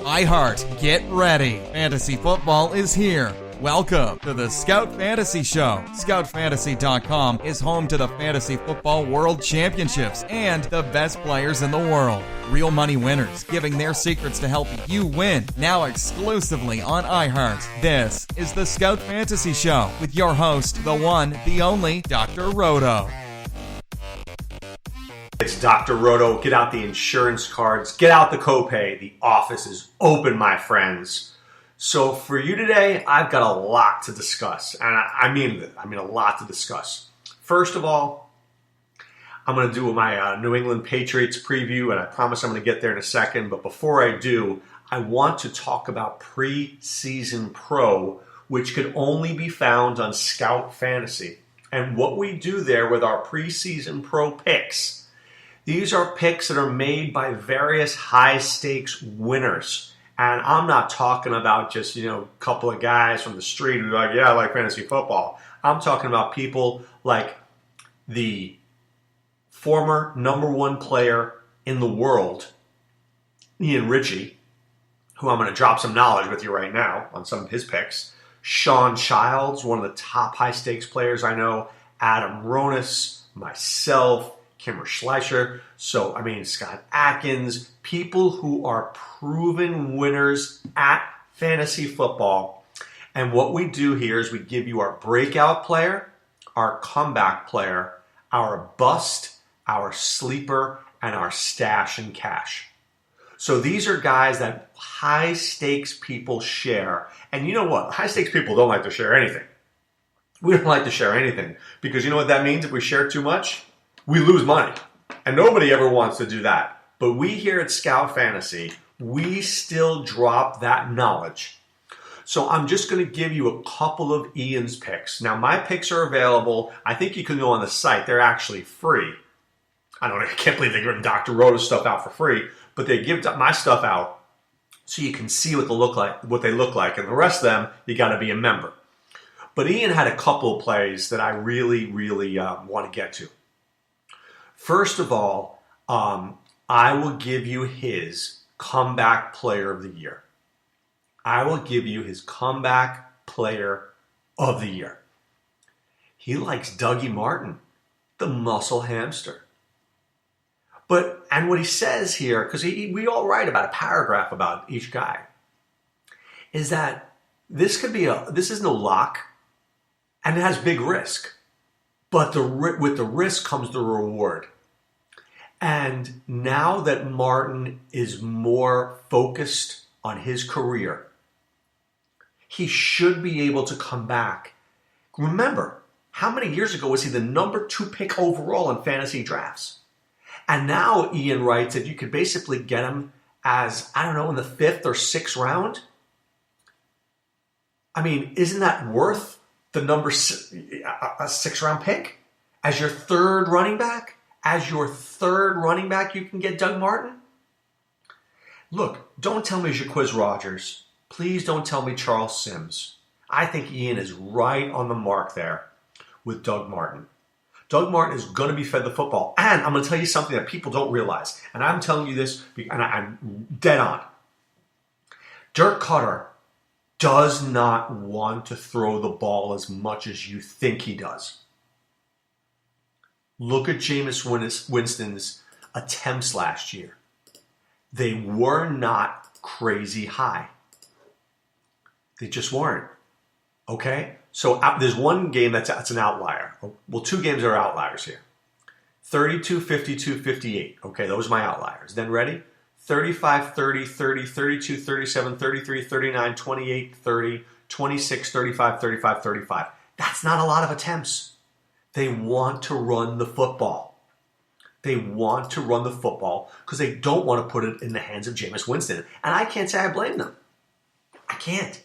iHeart, get ready. Fantasy football is here. Welcome to the Scout Fantasy Show. ScoutFantasy.com is home to the Fantasy Football World Championships and the best players in the world. Real money winners giving their secrets to help you win. Now exclusively on iHeart. This is the Scout Fantasy Show with your host, the one, the only, Dr. Roto. It's Dr. Roto. Get out the insurance cards. Get out the copay. The office is open, my friends. So for you today, I've got a lot to discuss. And I mean a lot to discuss. First of all, I'm going to do my New England Patriots preview, and I promise I'm going to get there in a second. But before I do, I want to talk about Preseason Pro, which could only be found on Scout Fantasy. And what we do there with our Preseason Pro picks. These are picks that are made by various high-stakes winners. And I'm not talking about just, a couple of guys from the street who are like, yeah, I like fantasy football. I'm talking about people like the former number one player in the world, Ian Ritchie, who I'm going to drop some knowledge with you right now on some of his picks. Sean Childs, one of the top high-stakes players I know. Adam Ronis, myself, Kimmer Schleicher, Scott Atkins, people who are proven winners at fantasy football. And what we do here is we give you our breakout player, our comeback player, our bust, our sleeper, and our stash and cash. So these are guys that high stakes people share. And you know what? High stakes people don't like to share anything. We don't like to share anything because you know what that means? If we share too much, we lose money. And nobody ever wants to do that. But we here at Scout Fantasy, we still drop that knowledge. So I'm just going to give you a couple of Ian's picks. Now, my picks are available. I think you can go on the site. They're actually free. I can't believe they're giving Dr. Roto's stuff out for free. But they give my stuff out so you can see what they look like. And the rest of them, you got to be a member. But Ian had a couple of plays that I really want to get to. First of all, I will give you his comeback player of the year. I will give you his comeback player of the year. He likes Dougie Martin, the muscle hamster. And what he says here, because we all write about a paragraph about each guy, is that this is no lock, and it has big risk. But with the risk comes the reward. And now that Martin is more focused on his career, he should be able to come back. Remember, how many years ago was he the number 2 pick overall in fantasy drafts? And now Ian writes that you could basically get him as, in the 5th or 6th round. Isn't that worth the number a 6th round pick as your third running back? As your third running back, you can get Doug Martin? Look, don't tell me Jaquiz Rodgers. Please don't tell me Charles Sims. I think Ian is right on the mark there with Doug Martin. Doug Martin is going to be fed the football. And I'm going to tell you something that people don't realize. And I'm telling you this, and I'm dead on. Dirk Cutter does not want to throw the ball as much as you think he does. Look at Jameis Winston's attempts last year. They were not crazy high. They just weren't. Okay? So there's one game that's an outlier. Well, 2 games are outliers here. 32, 52, 58. Okay, those are my outliers. Then ready? 35, 30, 30, 32, 37, 33, 39, 28, 30, 26, 35, 35, 35. That's not a lot of attempts. They want to run the football. They want to run the football because they don't want to put it in the hands of Jameis Winston. And I can't say I blame them. I can't.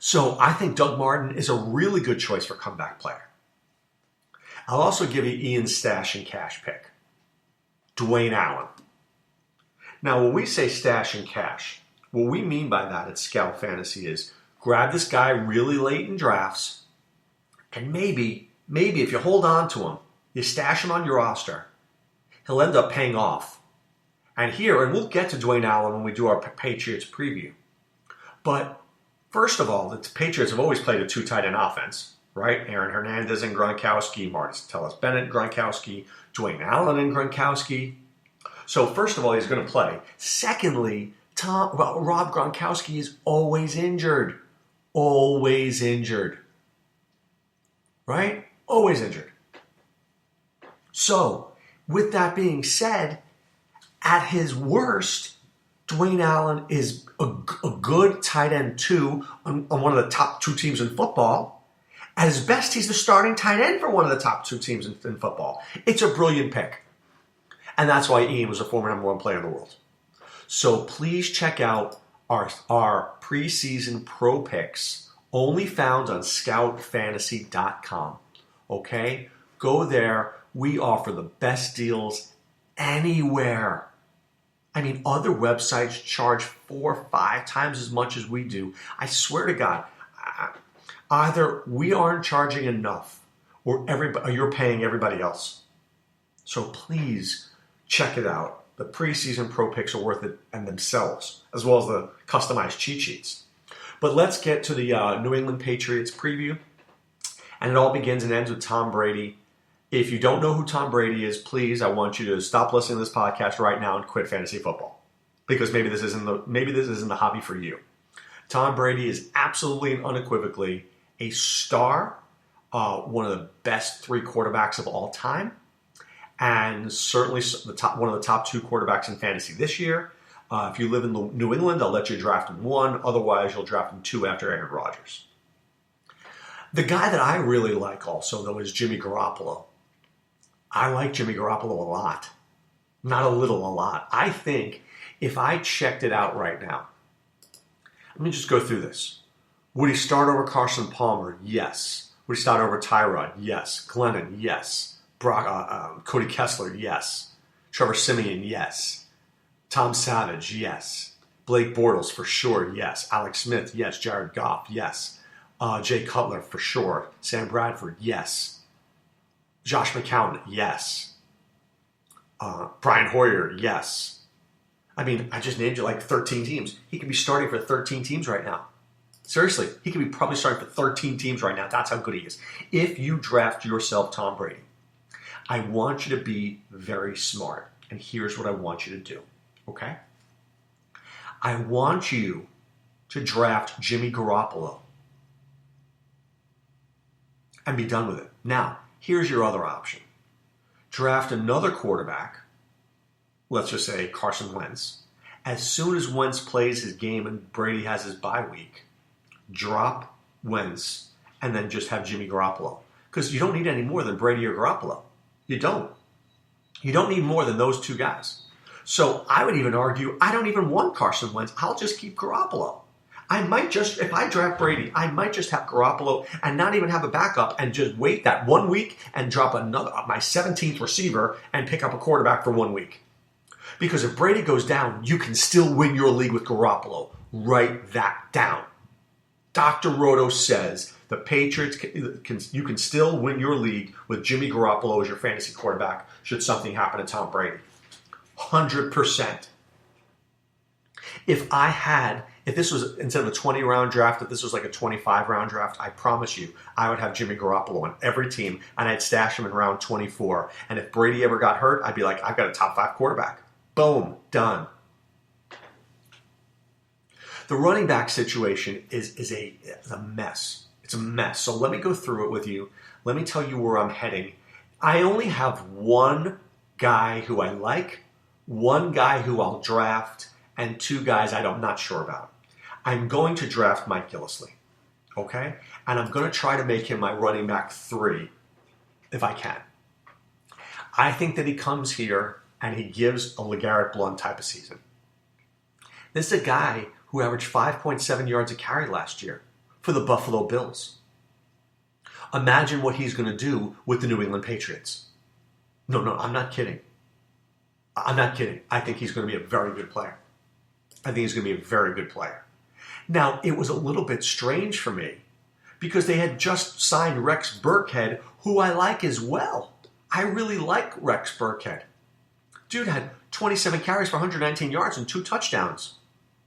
So I think Doug Martin is a really good choice for comeback player. I'll also give you Ian's stash and cash pick. Dwayne Allen. Now, when we say stash and cash, what we mean by that at Scout Fantasy is grab this guy really late in drafts, and maybe if you hold on to him, you stash him on your roster, he'll end up paying off. And we'll get to Dwayne Allen when we do our Patriots preview. But first of all, the Patriots have always played a two tight end offense, right? Aaron Hernandez and Gronkowski, Martellus Bennett, Gronkowski, Dwayne Allen and Gronkowski. So first of all, he's going to play. Secondly, Rob Gronkowski is always injured. Always injured. Right? Always injured. So, with that being said, at his worst, Dwayne Allen is a good tight end 2 on one of the top 2 teams in football. At his best, he's the starting tight end for one of the top 2 teams in football. It's a brilliant pick. And that's why Ian was a former number 1 player in the world. So please check out our preseason pro picks, only found on scoutfantasy.com. Okay? Go there. We offer the best deals anywhere. I mean, other websites charge 4 or 5 times as much as we do. I swear to God, either we aren't charging enough or you're paying everybody else. So please check it out. The preseason pro picks are worth it and themselves, as well as the customized cheat sheets. But let's get to the New England Patriots preview. And it all begins and ends with Tom Brady. If you don't know who Tom Brady is, please, I want you to stop listening to this podcast right now and quit fantasy football, because maybe this isn't the hobby for you. Tom Brady is absolutely and unequivocally a star, one of the best 3 quarterbacks of all time, and certainly one of the top 2 quarterbacks in fantasy this year. If you live in New England, I'll let you draft him 1. Otherwise, you'll draft him 2 after Aaron Rodgers. The guy that I really like also, though, is Jimmy Garoppolo. I like Jimmy Garoppolo a lot. Not a little, a lot. I think if I checked it out right now, let me just go through this. Would he start over Carson Palmer? Yes. Would he start over Tyrod? Yes. Glennon? Yes. Cody Kessler? Yes. Trevor Siemian? Yes. Tom Savage? Yes. Blake Bortles? For sure, yes. Alex Smith? Yes. Jared Goff? Yes. Jay Cutler? For sure. Sam Bradford? Yes. Josh McCown, yes. Brian Hoyer, yes. I mean, I just named you like 13 teams. He could be starting for 13 teams right now. Seriously, he could be probably starting for 13 teams right now. That's how good he is. If you draft yourself Tom Brady, I want you to be very smart. And here's what I want you to do, okay? I want you to draft Jimmy Garoppolo and be done with it. Now, here's your other option. Draft another quarterback, let's just say Carson Wentz. As soon as Wentz plays his game and Brady has his bye week, drop Wentz and then just have Jimmy Garoppolo. Because you don't need any more than Brady or Garoppolo. You don't. You don't need more than those 2 guys. So I would even argue I don't even want Carson Wentz. I'll just keep Garoppolo. I might just, if I draft Brady, I might just have Garoppolo and not even have a backup and just wait that 1 week and drop my 17th receiver and pick up a quarterback for 1 week. Because if Brady goes down, you can still win your league with Garoppolo. Write that down. Dr. Roto says the Patriots, you can still win your league with Jimmy Garoppolo as your fantasy quarterback should something happen to Tom Brady. 100%. If this was, instead of a 20-round draft, if this was like a 25-round draft, I promise you, I would have Jimmy Garoppolo on every team, and I'd stash him in round 24. And if Brady ever got hurt, I'd be like, I've got a top 5 quarterback. Boom, done. The running back situation is a mess. It's a mess. So let me go through it with you. Let me tell you where I'm heading. I only have 1 guy who I like, 1 guy who I'll draft, and 2 guys I'm not sure about. I'm going to draft Mike Gillislee, okay? And I'm going to try to make him my running back 3 if I can. I think that he comes here and he gives a LeGarrette Blount type of season. This is a guy who averaged 5.7 yards a carry last year for the Buffalo Bills. Imagine what he's going to do with the New England Patriots. No, I'm not kidding. I'm not kidding. I think he's going to be a very good player. Now, it was a little bit strange for me because they had just signed Rex Burkhead, who I like as well. I really like Rex Burkhead. Dude had 27 carries for 119 yards and 2 touchdowns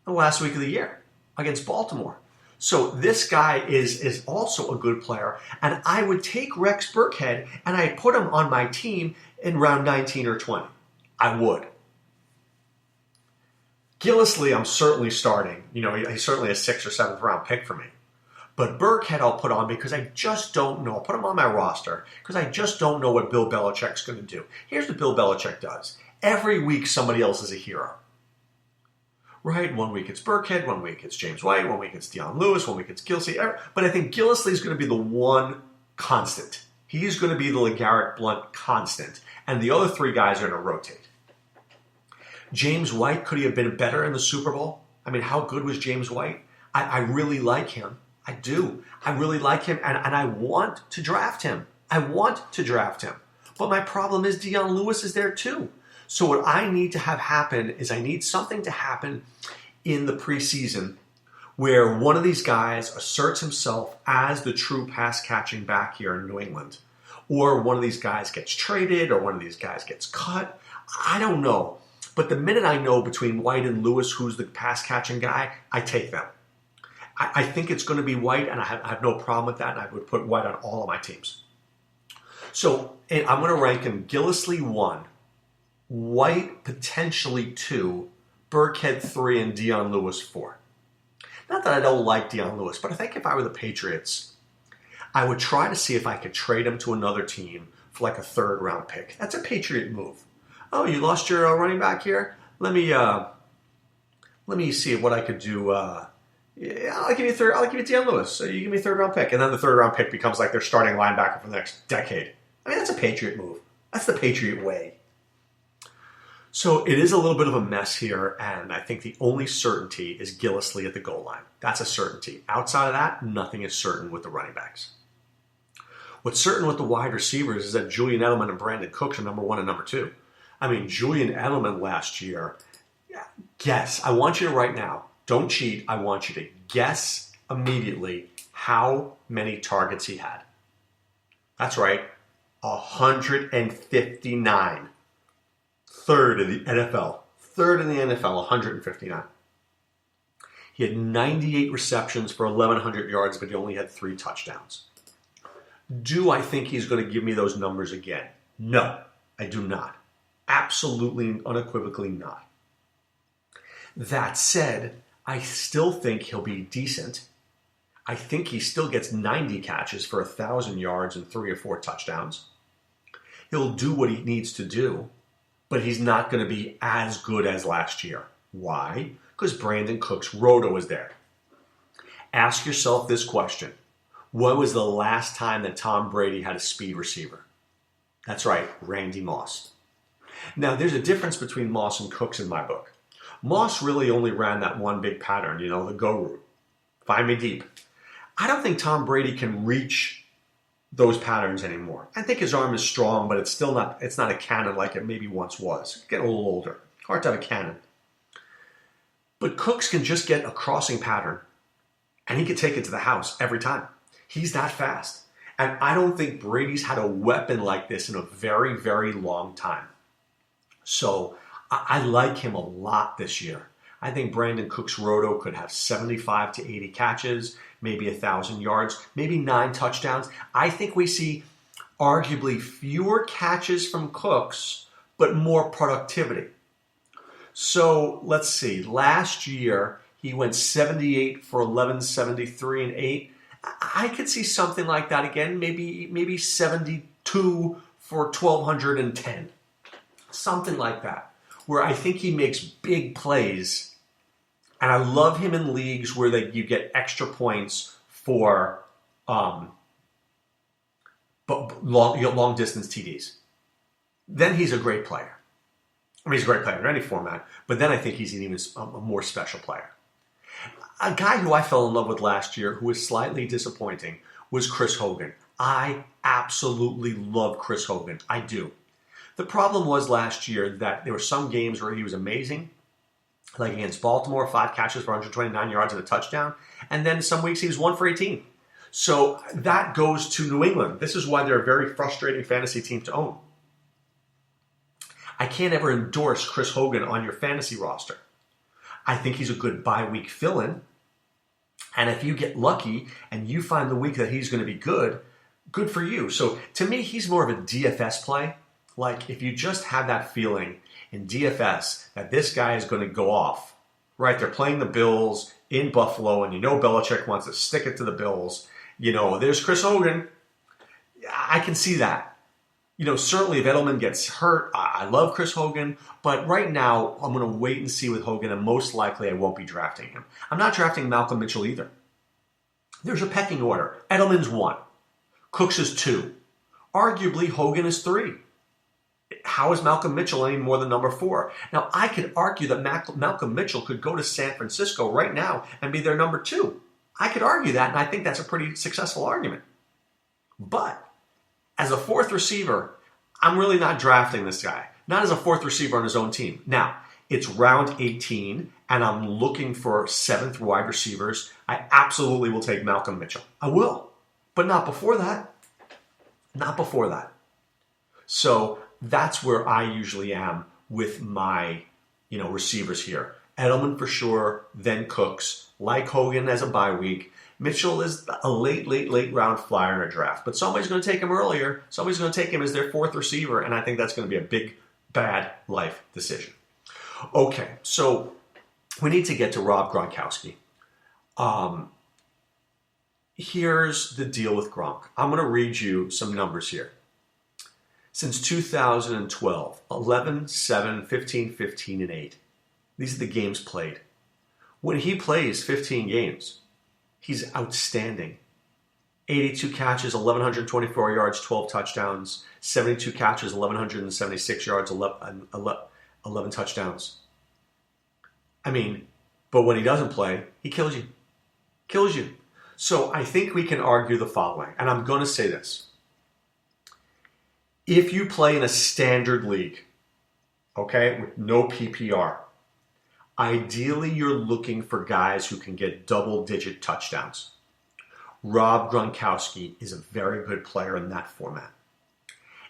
the last week of the year against Baltimore. So this guy is also a good player, and I would take Rex Burkhead and I'd put him on my team in round 19 or 20. I would. Gillislee, I'm certainly starting. He's certainly a 6th or 7th round pick for me. But Burkhead I'll put on because I just don't know. I'll put him on my roster because I just don't know what Bill Belichick's going to do. Here's what Bill Belichick does. Every week somebody else is a hero. Right? One week it's Burkhead, one week it's James White, one week it's Dion Lewis, one week it's Gillislee. But I think Gillislee is going to be the one constant. He's going to be the LeGarrette Blount constant. And the other 3 guys are going to rotate. James White, could he have been better in the Super Bowl? I mean, how good was James White? I really like him. I do. I really like him, and I want to draft him. But my problem is Dion Lewis is there too. So what I need to have happen is I need something to happen in the preseason where one of these guys asserts himself as the true pass-catching back here in New England. Or one of these guys gets traded, or one of these guys gets cut. I don't know. But the minute I know between White and Lewis who's the pass-catching guy, I take them. I think it's going to be White, and I have no problem with that, and I would put White on all of my teams. So I'm going to rank him Gillislee 1, White potentially 2, Burkhead 3, and Dion Lewis 4. Not that I don't like Dion Lewis, but I think if I were the Patriots, I would try to see if I could trade him to another team for like a 3rd round pick. That's a Patriot move. Oh, you lost your running back here? Let me see what I could do. I'll give you Dion Lewis. So you give me a 3rd round pick, and then the 3rd round pick becomes like their starting linebacker for the next decade. I mean, that's a Patriot move. That's the Patriot way. So it is a little bit of a mess here, and I think the only certainty is Gillislee at the goal line. That's a certainty. Outside of that, nothing is certain with the running backs. What's certain with the wide receivers is that Julian Edelman and Brandon Cooks are number 1 and number 2. I mean, Julian Edelman last year, guess. I want you to right now, don't cheat. I want you to guess immediately how many targets he had. That's right, 159. Third in the NFL. 159. He had 98 receptions for 1,100 yards, but he only had 3 touchdowns. Do I think he's going to give me those numbers again? No, I do not. Absolutely, unequivocally not. That said, I still think he'll be decent. I think he still gets 90 catches for 1,000 yards and 3 or 4 touchdowns. He'll do what he needs to do, but he's not going to be as good as last year. Why? Because Brandon Cooks Roto was there. Ask yourself this question. When was the last time that Tom Brady had a speed receiver? That's right, Randy Moss. Now, there's a difference between Moss and Cooks in my book. Moss really only ran that one big pattern, the go route. Find me deep. I don't think Tom Brady can reach those patterns anymore. I think his arm is strong, but it's not a cannon like it maybe once was. Getting a little older. Hard to have a cannon. But Cooks can just get a crossing pattern, and he can take it to the house every time. He's that fast. And I don't think Brady's had a weapon like this in a very, very long time. So I like him a lot this year. I think Brandon Cooks Roto could have 75 to 80 catches, maybe 1,000 yards, maybe 9 touchdowns. I think we see arguably fewer catches from Cooks, but more productivity. So let's see. Last year, he went 78 for 1173 and 8. I could see something like that again, maybe 72 for 1,210. Something like that, where I think he makes big plays. And I love him in leagues where you get extra points for long distance TDs. Then he's a great player. I mean, he's a great player in any format, but then I think he's an even a more special player. A guy who I fell in love with last year, who was slightly disappointing, was Chris Hogan. I absolutely love Chris Hogan. I do. The problem was last year that there were some games where he was amazing, like against Baltimore, 5 catches for 129 yards and a touchdown, and then some weeks he was 1 for 18. So that goes to New England. This is why they're a very frustrating fantasy team to own. I can't ever endorse Chris Hogan on your fantasy roster. I think he's a good bye-week fill-in. And if you get lucky and you find the week that he's going to be good, good for you. So to me, he's more of a DFS play. Like if you just have that feeling in DFS that this guy is going to go off, right? They're playing the Bills in Buffalo and you know Belichick wants to stick it to the Bills. You know, there's Chris Hogan. I can see that. You know, certainly if Edelman gets hurt, I love Chris Hogan, but right now I'm going to wait and see with Hogan, and most likely I won't be drafting him. I'm not drafting Malcolm Mitchell either. There's a pecking order. Edelman's 1. Cooks is 2. Arguably, Hogan is 3. How is Malcolm Mitchell any more than number 4? Now, I could argue that Malcolm Mitchell could go to San Francisco right now and be their number 2. I could argue that, and I think that's a pretty successful argument. But as a 4th receiver, I'm really not drafting this guy. Not as a 4th receiver on his own team. Now, it's round 18, and I'm looking for 7th wide receivers. I absolutely will take Malcolm Mitchell. I will. But not before that. Not before that. So that's where I usually am with my, receivers here. Edelman for sure, then Cooks. Like Hogan as a bye week. Mitchell is a late round flyer in a draft. But somebody's going to take him earlier. Somebody's going to take him as their 4th receiver. And I think that's going to be a big, bad life decision. Okay, so we need to get to Rob Gronkowski. Here's the deal with Gronk. I'm going to read you some numbers here. Since 2012, 11, 7, 15, 15, and 8. These are the games played. When he plays 15 games, he's outstanding. 82 catches, 1,124 yards, 12 touchdowns. 72 catches, 1,176 yards, 11 touchdowns. I mean, but when he doesn't play, he kills you. Kills you. So I think we can argue the following, and I'm going to say this. If you play in a standard league, okay, with no PPR, ideally you're looking for guys who can get double-digit touchdowns. Rob Gronkowski is a very good player in that format.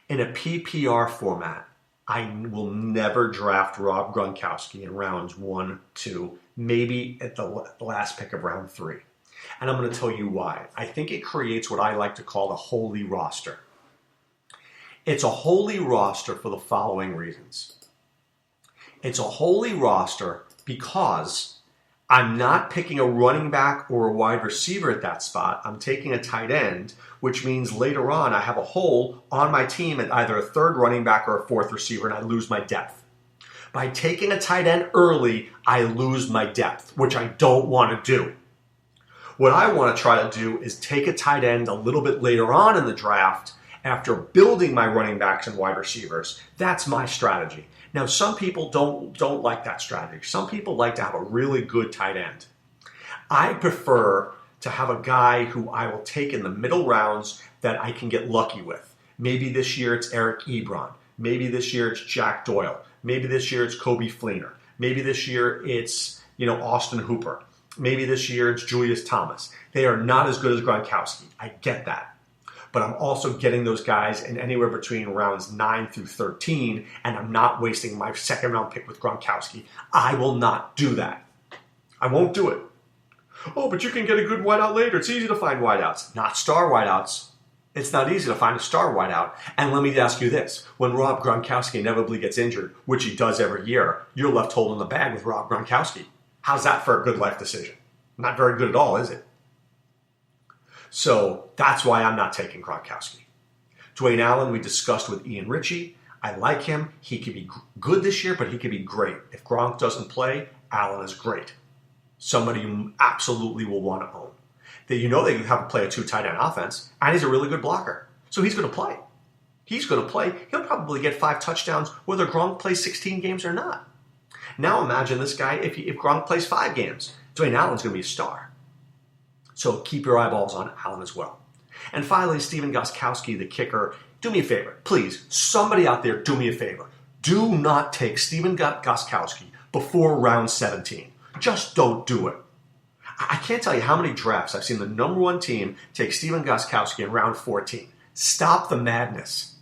In a PPR format, I will never draft Rob Gronkowski in rounds 1, 2, maybe at the last pick of round 3. And I'm going to tell you why. I think it creates what I like to call the holy roster. It's a holy roster for the following reasons. It's a holy roster because I'm not picking a running back or a wide receiver at that spot. I'm taking a tight end, which means later on I have a hole on my team at either a 3rd running back or a 4th receiver, and I lose my depth. By taking a tight end early, I lose my depth, which I don't want to do. What I want to try to do is take a tight end a little bit later on in the draft after building my running backs and wide receivers. That's my strategy. Now, some people don't like that strategy. Some people like to have a really good tight end. I prefer to have a guy who I will take in the middle rounds that I can get lucky with. Maybe this year it's Eric Ebron. Maybe this year it's Jack Doyle. Maybe this year it's Coby Fleener. Maybe this year it's, Austin Hooper. Maybe this year it's Julius Thomas. They are not as good as Gronkowski. I get that. But I'm also getting those guys in anywhere between rounds 9 through 13, and I'm not wasting my 2nd round pick with Gronkowski. I will not do that. I won't do it. Oh, but you can get a good wideout later. It's easy to find wideouts. Not star wideouts. It's not easy to find a star wideout. And let me ask you this. When Rob Gronkowski inevitably gets injured, which he does every year, you're left holding the bag with Rob Gronkowski. How's that for a good life decision? Not very good at all, is it? So that's why I'm not taking Gronkowski. Dwayne Allen, we discussed with Ian Ritchie. I like him. He could be good this year, but he could be great. If Gronk doesn't play, Allen is great. Somebody you absolutely will want to own. That they have to play a 2 tight end offense, and he's a really good blocker. So he's going to play. He's going to play. He'll probably get 5 touchdowns whether Gronk plays 16 games or not. Now imagine this guy, if Gronk plays 5 games, Dwayne Allen's going to be a star. So keep your eyeballs on Allen as well. And finally, Stephen Gostkowski, the kicker. Do me a favor. Please, somebody out there, do me a favor. Do not take Stephen Gostkowski before round 17. Just don't do it. I can't tell you how many drafts I've seen the number 1 team take Stephen Gostkowski in round 14. Stop the madness.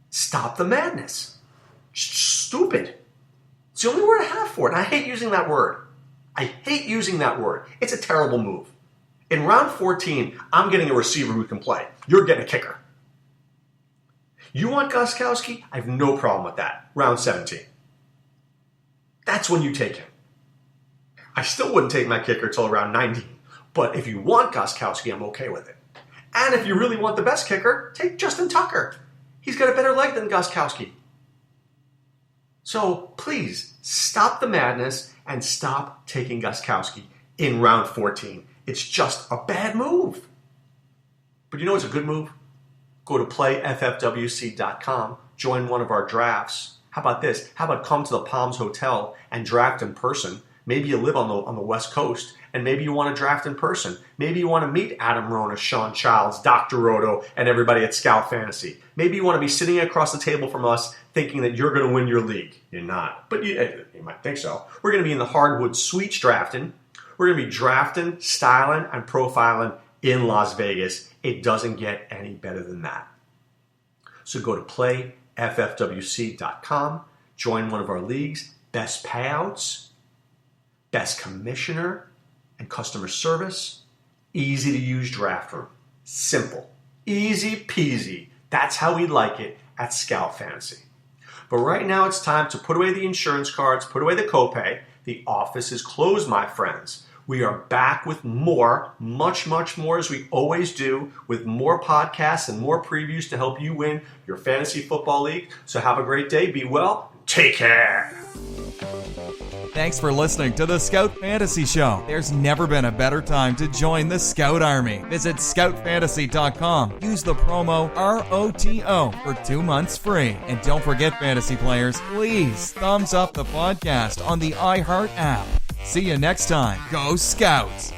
Stop the madness. stupid. It's the only word I have for it. And I hate using that word. It's a terrible move. In round 14, I'm getting a receiver who can play. You're getting a kicker. You want Gostkowski? I have no problem with that. Round 17. That's when you take him. I still wouldn't take my kicker till around 19. But if you want Gostkowski, I'm okay with it. And if you really want the best kicker, take Justin Tucker. He's got a better leg than Gostkowski. So please, stop the madness and stop taking Gostkowski in round 14. It's just a bad move. But you know what's a good move? Go to playffwc.com, join one of our drafts. How about this? How about come to the Palms Hotel and draft in person? Maybe you live on the West Coast, and maybe you want to draft in person. Maybe you want to meet Adam Rona, Sean Childs, Dr. Roto, and everybody at Scout Fantasy. Maybe you want to be sitting across the table from us thinking that you're going to win your league. You're not, but you might think so. We're going to be in the hardwood suites drafting. We're going to be drafting, styling, and profiling in Las Vegas. It doesn't get any better than that. So go to playffwc.com, join one of our leagues, best payouts, best commissioner and customer service, easy to use draft room. Simple, easy peasy. That's how we like it at Scout Fantasy. But right now it's time to put away the insurance cards, put away the copay. The office is closed, my friends. We are back with more, much, much more as we always do, with more podcasts and more previews to help you win your fantasy football league. So have a great day, be well, take care. Thanks for listening to the Scout Fantasy Show. There's never been a better time to join the Scout Army. Visit scoutfantasy.com. Use the promo ROTO for 2 months free. And don't forget, fantasy players, please thumbs up the podcast on the iHeart app. See you next time. Go Scouts!